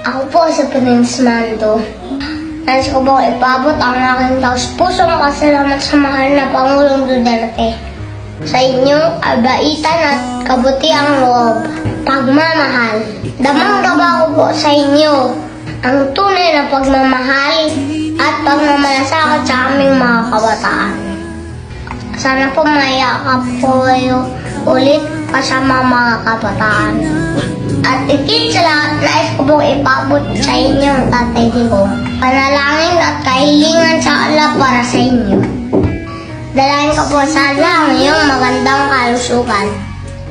Ako po si Prince Mando. Nais ko po ipabot ang aking taus-pusong pasalamat sa mahal na Pangulong Duterte. Sa inyong kabaitan at kabutiang loob, pagmamahal. Damang-dama ko po sa inyo ang tunay na pagmamahal at pagmamalasakit sa aming mga kabataan. Sana po mayakap po kayo ulit kasama mga kabataan. At ikit sa lahat, nais ko pong ipabot sa inyo ang Tatay Digong. Panalangin at kahilingan sa Allah para sa inyo. Dalahin ko po sa Allah ang iyong magandang kalusugan,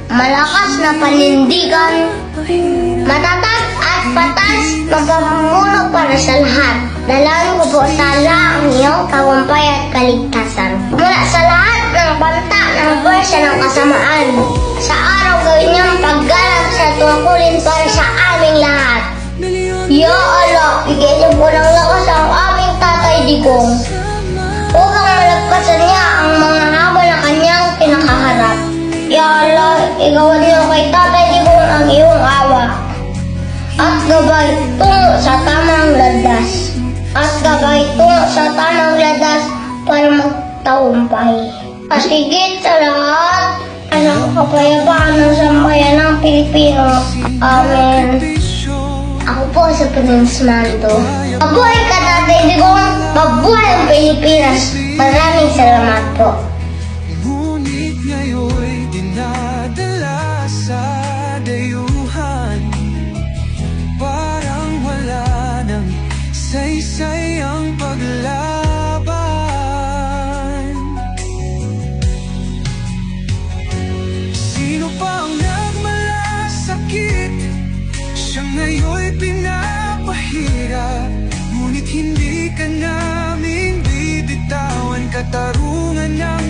malakas na panindigan, matatag at patas na pamumuno para sa lahat. Dalahin ko po sa Allah ang iyong tagumpay at kaligtasan. Mula sa lahat ng banta ng pwersa ng kasamaan, sa araw gawin niyang paggalang sa tungkulin para sa aming lahat. Ya Allah, bigyan niyo po ng lakas ang aming Tatay Digong upang malagpasan niya ang mga habon na kanyang kinakaharap. Ya Allah, igawan niyo kay Tatay Digong ang iyong awa at gabay tungo sa tamang landas. Para magtagumpay. Pasigit sa lahat ng kapayapaan ng sambayan ng Pilipino. Amen. Ako po si Prince Mando. Mabuhay ka, Tatay Digong! Mabuhay ang Pilipinas! Maraming salamat po. Ngunit ngayon'y dinadala sa dayuhan. Parang wala nang saysay ang paglaban. Sino pa ang nagmalasakit? Siya ngayon'y pinapahirap. Ngunit hindi ka namin bibitawan. Katarungan ng